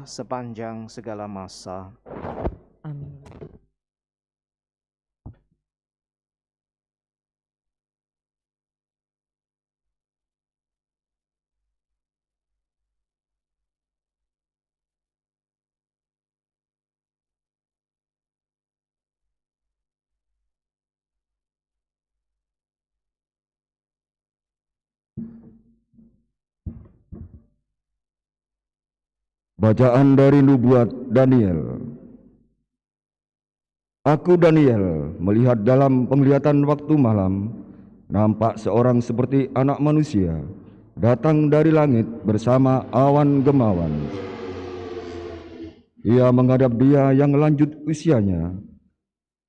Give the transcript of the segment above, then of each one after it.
sepanjang segala masa. Amin. Bacaan dari Nubuat Daniel. Aku Daniel melihat dalam penglihatan waktu malam, nampak seorang seperti anak manusia datang dari langit bersama awan gemawan. Ia menghadap Dia yang lanjut usianya,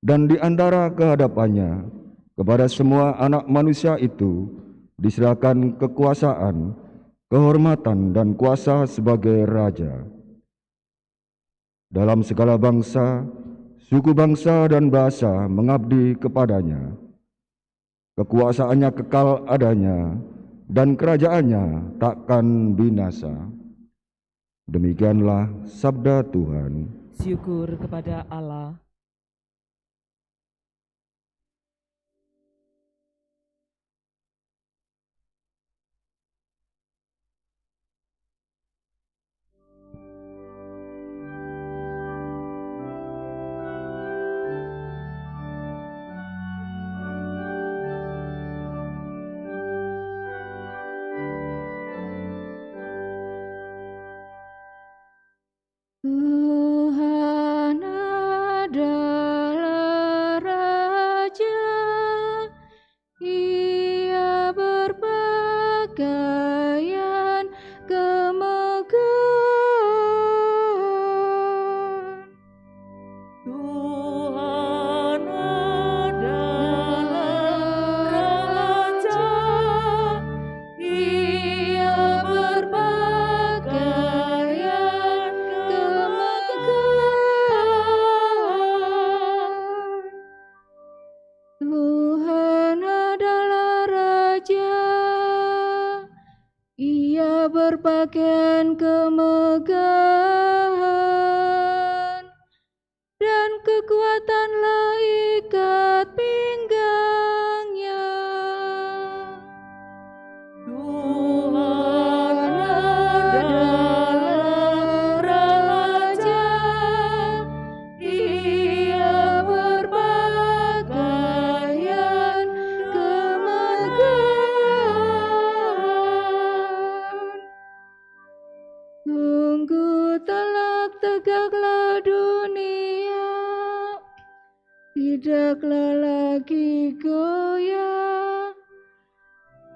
dan di antara kehadapannya kepada semua anak manusia itu diserahkan kekuasaan, kehormatan dan kuasa sebagai raja. Dalam segala bangsa, suku bangsa dan bahasa mengabdi kepadanya. Kekuasaannya kekal adanya, dan kerajaannya takkan binasa. Demikianlah sabda Tuhan. Syukur kepada Allah. Tuhan adalah Raja, Ia berpakaian kemegahan. Tuhan adalah Raja, Ia berpakaian kemegahan. Tuhan adalah Raja, Ia berpakaian kemegahan, dan kekuatanlah ikat pinggangnya. Tuhan adalah Raja, Ia berpakaian kemegahan. Sungguh telak tegaklah dunia, tidaklah lagi goyah.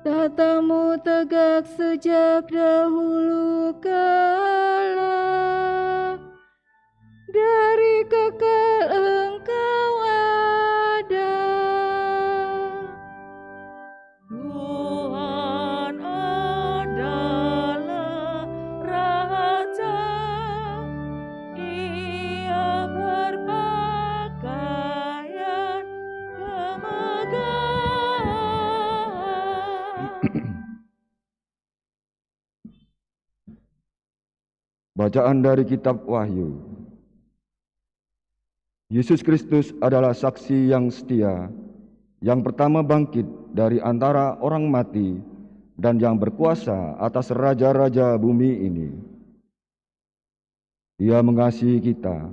Tatamu tegak sejak dahulu kala, dari kekal Engkau ada. Tuhan adalah Raja, Ia berpakaian kemegahan. Bacaan dari kitab Wahyu. Yesus Kristus adalah saksi yang setia, yang pertama bangkit dari antara orang mati dan yang berkuasa atas raja-raja bumi ini. Dia mengasihi kita,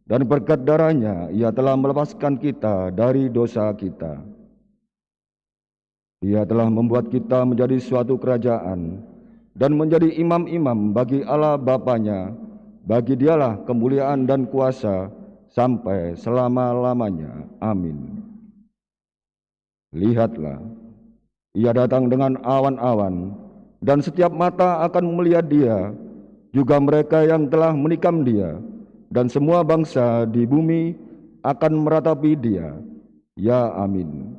dan berkat darahnya Ia telah melepaskan kita dari dosa kita. Ia telah membuat kita menjadi suatu kerajaan dan menjadi imam-imam bagi Allah Bapanya. Bagi Dialah kemuliaan dan kuasa sampai selama-lamanya. Amin. Lihatlah, Ia datang dengan awan-awan, dan setiap mata akan melihat Dia, juga mereka yang telah menikam Dia, dan semua bangsa di bumi akan meratapi Dia. Ya, amin.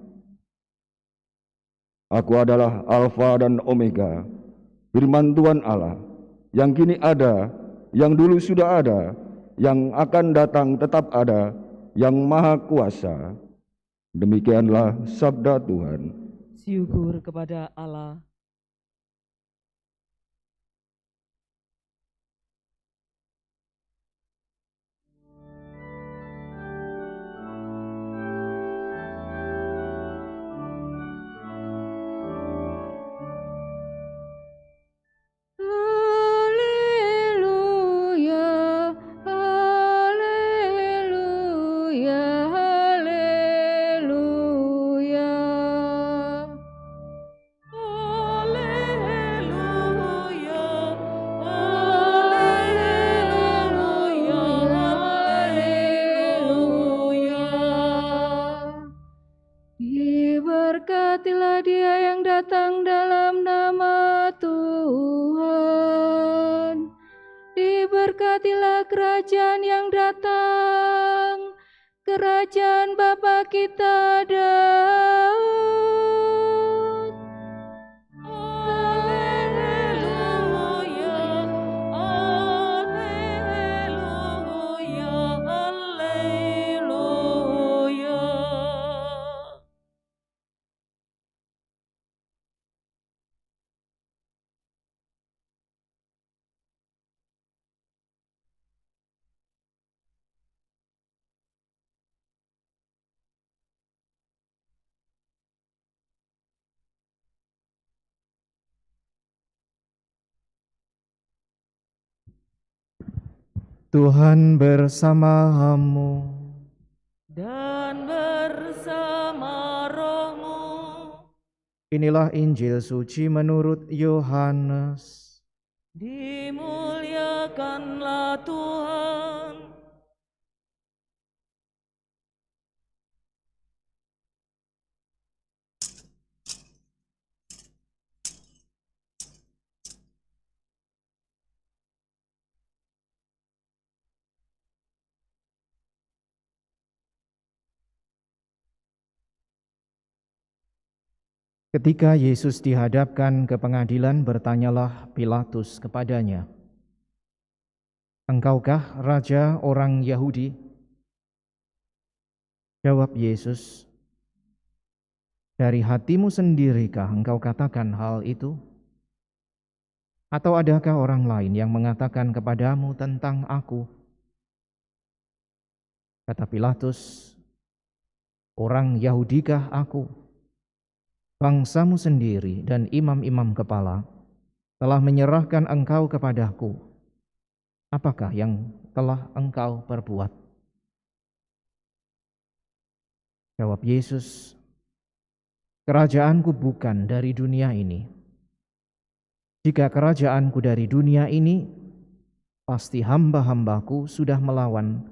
Aku adalah Alfa dan Omega, firman Tuhan Allah, yang kini ada, yang dulu sudah ada, yang akan datang tetap ada, yang maha kuasa. Demikianlah sabda Tuhan. Syukur kepada Allah. berkatilah kerajaan yang datang, kerajaan Bapa kita Daud. Haleluya, haleluya, haleluya. Tuhan bersamamu. Dan bersama rohmu. Inilah Injil suci menurut Yohanes. Dimuliakanlah Tuhan. Ketika Yesus dihadapkan ke pengadilan, bertanyalah Pilatus kepadanya, "Engkaukah raja orang Yahudi?" Jawab Yesus, "Dari hatimu sendirikah engkau katakan hal itu? Atau adakah orang lain yang mengatakan kepadamu tentang aku?" Kata Pilatus, "Orang Yahudikah aku? Bangsamu sendiri dan imam-imam kepala telah menyerahkan engkau kepadaku. Apakah yang telah engkau perbuat?" Jawab Yesus, "Kerajaanku bukan dari dunia ini. Jika kerajaanku dari dunia ini, pasti hamba-hambaku sudah melawan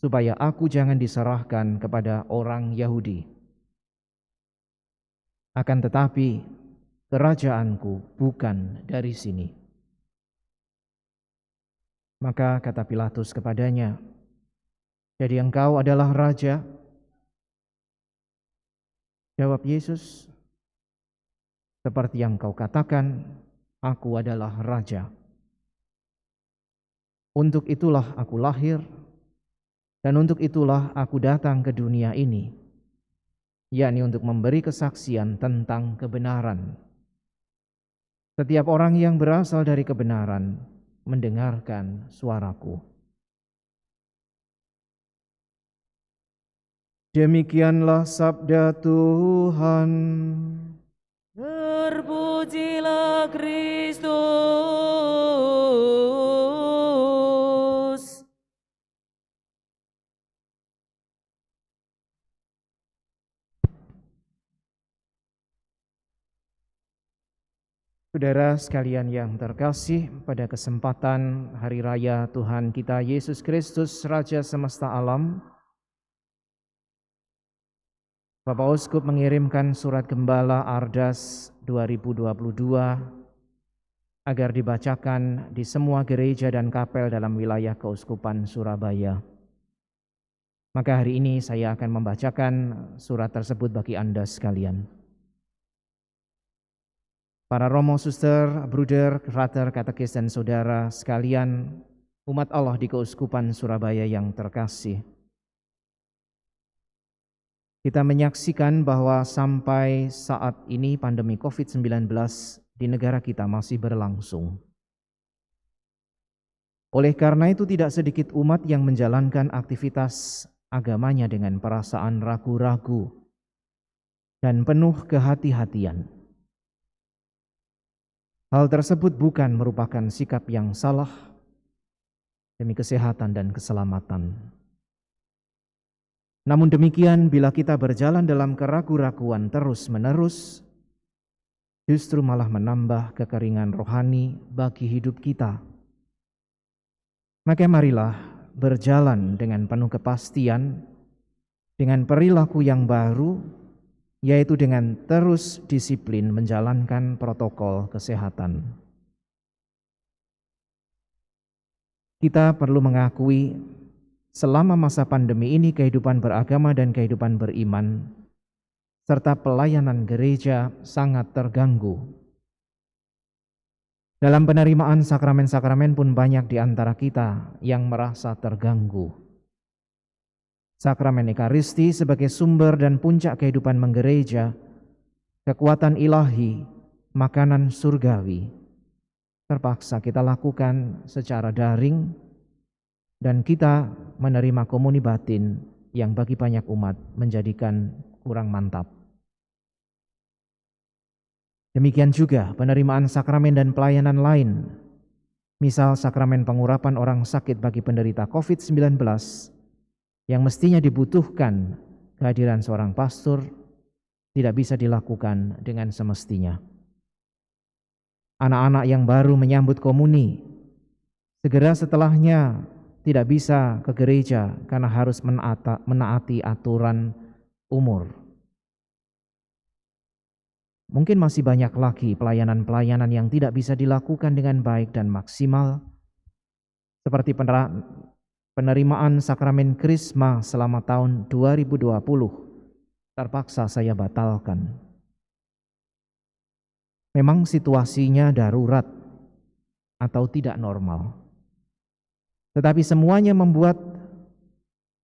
supaya aku jangan diserahkan kepada orang Yahudi. Akan tetapi, kerajaanku bukan dari sini." Maka kata Pilatus kepadanya, "Jadi engkau adalah raja?" Jawab Yesus, "Seperti yang kau katakan, aku adalah raja. Untuk itulah aku lahir, dan untuk itulah aku datang ke dunia ini, yakni untuk memberi kesaksian tentang kebenaran. Setiap orang yang berasal dari kebenaran mendengarkan suaraku." Demikianlah sabda Tuhan. Terpujilah Kristus. Saudara sekalian yang terkasih, pada kesempatan Hari Raya Tuhan kita Yesus Kristus, Raja semesta alam, Bapak Uskup mengirimkan surat Gembala Ardas 2022 agar dibacakan di semua gereja dan kapel dalam wilayah Keuskupan Surabaya. Maka hari ini saya akan membacakan surat tersebut bagi Anda sekalian. Para romo, suster, bruder, frater, katekis, dan saudara sekalian, umat Allah di Keuskupan Surabaya yang terkasih. Kita menyaksikan bahwa sampai saat ini pandemi COVID-19 di negara kita masih berlangsung. Oleh karena itu tidak sedikit umat yang menjalankan aktivitas agamanya dengan perasaan ragu-ragu dan penuh kehati-hatian. Hal tersebut bukan merupakan sikap yang salah demi kesehatan dan keselamatan. Namun demikian, bila kita berjalan dalam keraguan-raguan terus-menerus, justru malah menambah kekeringan rohani bagi hidup kita. Maka marilah berjalan dengan penuh kepastian, dengan perilaku yang baru, yaitu dengan terus disiplin menjalankan protokol kesehatan. Kita perlu mengakui selama masa pandemi ini kehidupan beragama dan kehidupan beriman serta pelayanan gereja sangat terganggu. Dalam penerimaan sakramen-sakramen pun banyak di antara kita yang merasa terganggu. Sakramen Ekaristi sebagai sumber dan puncak kehidupan menggereja, kekuatan ilahi, makanan surgawi, terpaksa kita lakukan secara daring dan kita menerima komuni batin yang bagi banyak umat menjadikan kurang mantap. Demikian juga penerimaan sakramen dan pelayanan lain, misal sakramen pengurapan orang sakit bagi penderita COVID-19 yang mestinya dibutuhkan kehadiran seorang pastor, tidak bisa dilakukan dengan semestinya. Anak-anak yang baru menyambut komuni, segera setelahnya tidak bisa ke gereja karena harus menaati aturan umur. Mungkin masih banyak lagi pelayanan-pelayanan yang tidak bisa dilakukan dengan baik dan maksimal, seperti penerimaan sakramen Krisma selama tahun 2020 terpaksa saya batalkan. Memang situasinya darurat atau tidak normal, tetapi semuanya membuat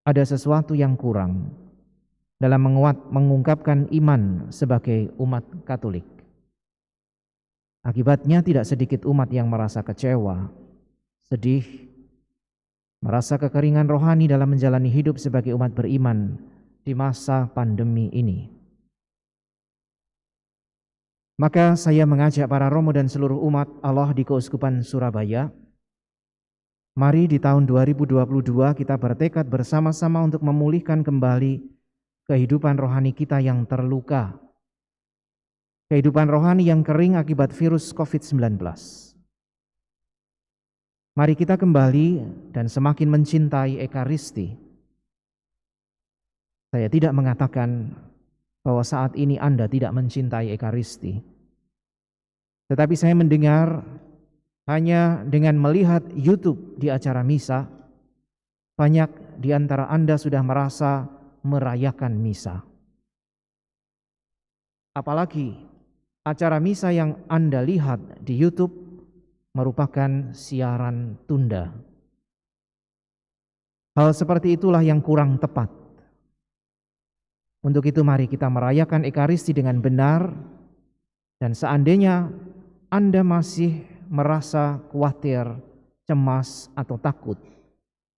ada sesuatu yang kurang dalam mengungkapkan iman sebagai umat Katolik. Akibatnya tidak sedikit umat yang merasa kecewa, sedih, merasa kekeringan rohani dalam menjalani hidup sebagai umat beriman di masa pandemi ini. Maka saya mengajak para romo dan seluruh umat Allah di Keuskupan Surabaya, mari di tahun 2022 kita bertekad bersama-sama untuk memulihkan kembali kehidupan rohani kita yang terluka, kehidupan rohani yang kering akibat virus COVID-19. Mari kita kembali dan semakin mencintai Ekaristi. Saya tidak mengatakan bahwa saat ini Anda tidak mencintai Ekaristi, tetapi saya mendengar hanya dengan melihat YouTube di acara misa, banyak di antara Anda sudah merasa merayakan misa. Apalagi acara misa yang Anda lihat di YouTube merupakan siaran tunda. Hal seperti itulah yang kurang tepat. Untuk itu mari kita merayakan Ekaristi dengan benar, dan seandainya Anda masih merasa khawatir, cemas atau takut,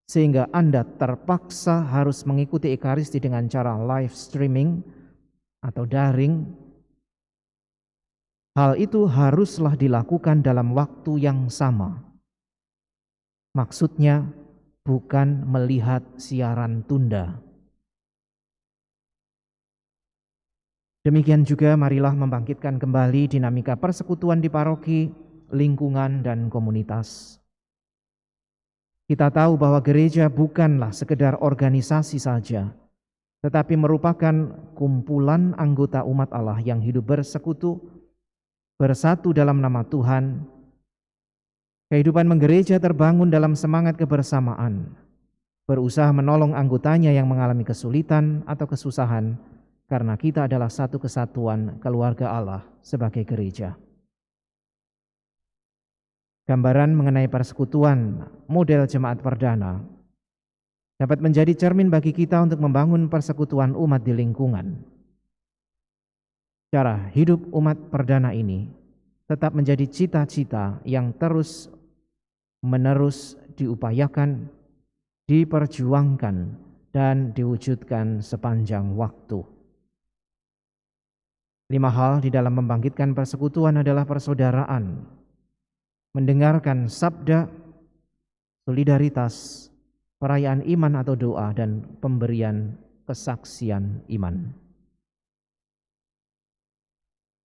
sehingga Anda terpaksa harus mengikuti Ekaristi dengan cara live streaming atau daring, hal itu haruslah dilakukan dalam waktu yang sama. Maksudnya bukan melihat siaran tunda. Demikian juga marilah membangkitkan kembali dinamika persekutuan di paroki, lingkungan, dan komunitas. Kita tahu bahwa gereja bukanlah sekedar organisasi saja, tetapi merupakan kumpulan anggota umat Allah yang hidup bersekutu, bersatu dalam nama Tuhan. Kehidupan menggereja terbangun dalam semangat kebersamaan, berusaha menolong anggotanya yang mengalami kesulitan atau kesusahan, karena kita adalah satu kesatuan keluarga Allah sebagai gereja. Gambaran mengenai persekutuan model jemaat perdana dapat menjadi cermin bagi kita untuk membangun persekutuan umat di lingkungan. Cara hidup umat perdana ini tetap menjadi cita-cita yang terus-menerus diupayakan, diperjuangkan, dan diwujudkan sepanjang waktu. 5 hal di dalam membangkitkan persekutuan adalah persaudaraan, mendengarkan sabda, solidaritas, perayaan iman atau doa, dan pemberian kesaksian iman.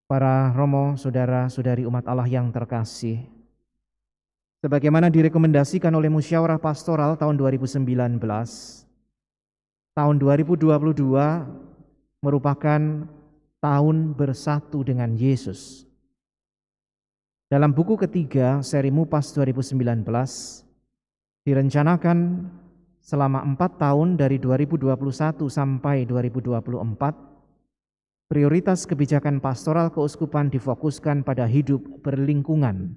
Para romo, saudara-saudari umat Allah yang terkasih, sebagaimana direkomendasikan oleh Musyawarah Pastoral tahun 2019, tahun 2022 merupakan tahun bersatu dengan Yesus. Dalam buku ketiga seri Mupas 2019, Direncanakan selama 4 tahun dari 2021 sampai 2024, prioritas kebijakan pastoral keuskupan difokuskan pada hidup berlingkungan,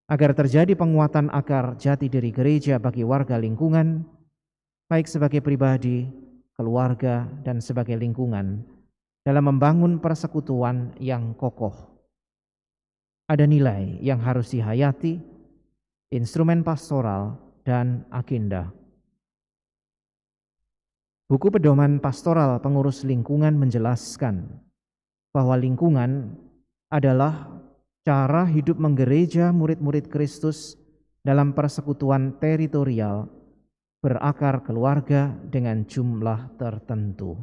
agar terjadi penguatan akar jati diri gereja bagi warga lingkungan, baik sebagai pribadi, keluarga, dan sebagai lingkungan, dalam membangun persekutuan yang kokoh. Ada nilai yang harus dihayati, instrumen pastoral, dan agenda. Buku Pedoman Pastoral Pengurus Lingkungan menjelaskan bahwa lingkungan adalah cara hidup menggereja murid-murid Kristus dalam persekutuan teritorial berakar keluarga dengan jumlah tertentu.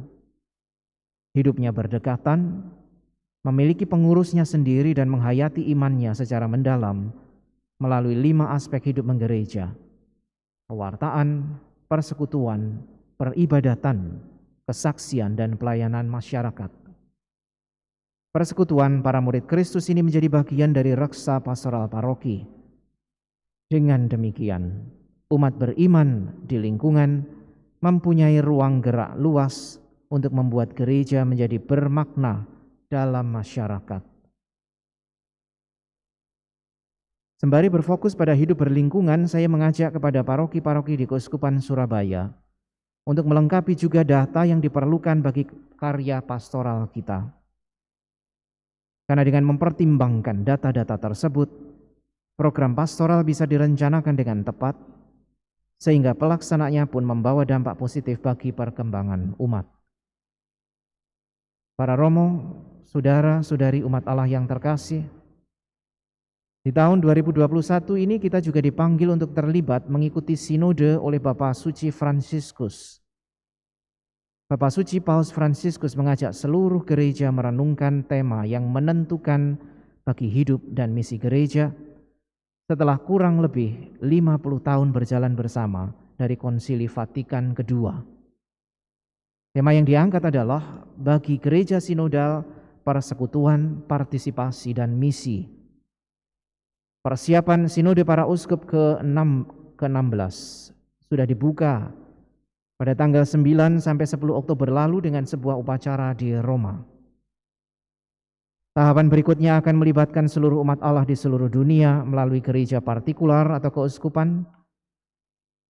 Hidupnya berdekatan, memiliki pengurusnya sendiri dan menghayati imannya secara mendalam melalui 5 aspek hidup menggereja: pewartaan, persekutuan, peribadatan, kesaksian, dan pelayanan masyarakat. Persekutuan para murid Kristus ini menjadi bagian dari reksa pastoral paroki. Dengan demikian, umat beriman di lingkungan mempunyai ruang gerak luas untuk membuat gereja menjadi bermakna dalam masyarakat. Sembari berfokus pada hidup berlingkungan, saya mengajak kepada paroki-paroki di Keuskupan Surabaya untuk melengkapi juga data yang diperlukan bagi karya pastoral kita. Karena dengan mempertimbangkan data-data tersebut, program pastoral bisa direncanakan dengan tepat, sehingga pelaksanaannya pun membawa dampak positif bagi perkembangan umat. Para romo, saudara-saudari umat Allah yang terkasih, di tahun 2021 ini kita juga dipanggil untuk terlibat mengikuti sinode oleh Bapak Suci Fransiskus. Bapak Suci Paus Fransiskus mengajak seluruh gereja merenungkan tema yang menentukan bagi hidup dan misi gereja setelah kurang lebih 50 tahun berjalan bersama dari Konsili Vatikan II. Tema yang diangkat adalah bagi gereja sinodal, persekutuan, partisipasi, dan misi. Persiapan sinode para uskup ke-16 sudah dibuka pada tanggal 9 sampai 10 Oktober lalu dengan sebuah upacara di Roma. Tahapan berikutnya akan melibatkan seluruh umat Allah di seluruh dunia melalui gereja partikular atau keuskupan,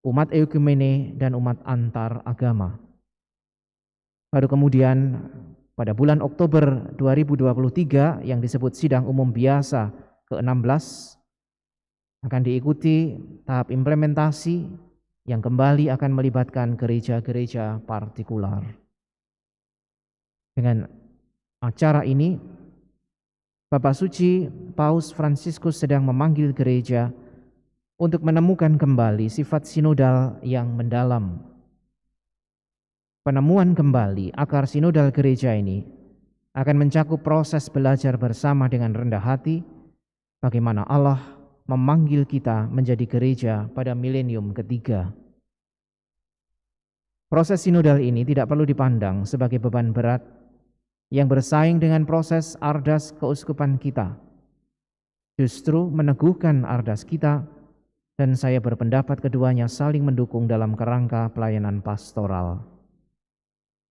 umat ekumene, dan umat antar agama. Baru kemudian pada bulan Oktober 2023 yang disebut Sidang Umum Biasa ke-16 akan diikuti tahap implementasi yang kembali akan melibatkan gereja-gereja partikular. Dengan acara ini, Bapak Suci Paus Fransiskus sedang memanggil gereja untuk menemukan kembali sifat sinodal yang mendalam. Penemuan kembali akar sinodal gereja ini akan mencakup proses belajar bersama dengan rendah hati bagaimana Allah memanggil kita menjadi gereja pada milenium ketiga. Proses sinodal ini tidak perlu dipandang sebagai beban berat yang bersaing dengan proses ardas keuskupan kita. Justru meneguhkan ardas kita, dan saya berpendapat keduanya saling mendukung dalam kerangka pelayanan pastoral.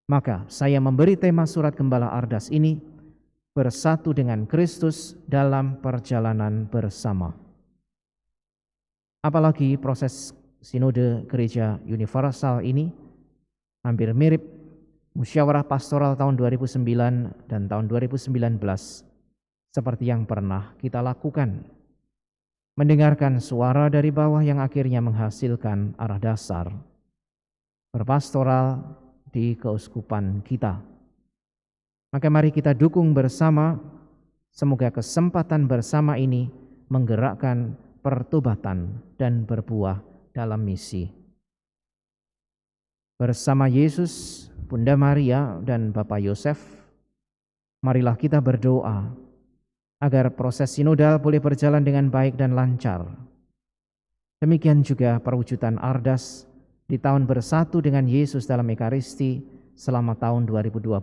Maka saya memberi tema surat Gembala Ardas ini, bersatu dengan Kristus dalam perjalanan bersama. Apalagi proses sinode gereja universal ini hampir mirip musyawarah pastoral tahun 2009 dan tahun 2019 seperti yang pernah kita lakukan. Mendengarkan suara dari bawah yang akhirnya menghasilkan arah dasar berpastoral di keuskupan kita. Maka mari kita dukung bersama, semoga kesempatan bersama ini menggerakkan pertobatan dan berbuah dalam misi. Bersama Yesus, Bunda Maria, dan Bapak Yosef, marilah kita berdoa agar proses sinodal boleh berjalan dengan baik dan lancar. Demikian juga perwujudan ardas di tahun bersatu dengan Yesus dalam Ekaristi selama tahun 2022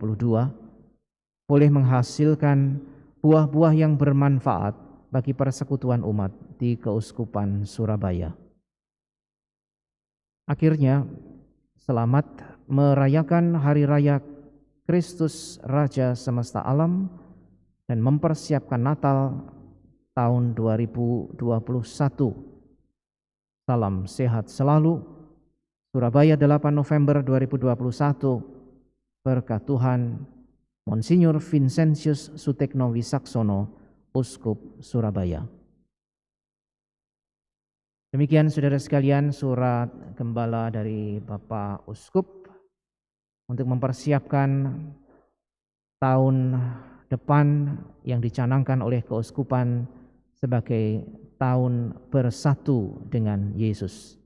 boleh menghasilkan buah-buah yang bermanfaat bagi persekutuan umat di Keuskupan Surabaya. Akhirnya, selamat merayakan Hari Raya Kristus Raja Semesta Alam dan mempersiapkan Natal tahun 2021. Salam sehat selalu. Surabaya 8 November 2021. Berkat Tuhan, Monsinyur Vincentius Sutekno Wisaksono, Uskup Surabaya. Demikian saudara sekalian surat gembala dari Bapak Uskup untuk mempersiapkan tahun depan yang dicanangkan oleh keuskupan sebagai tahun bersatu dengan Yesus.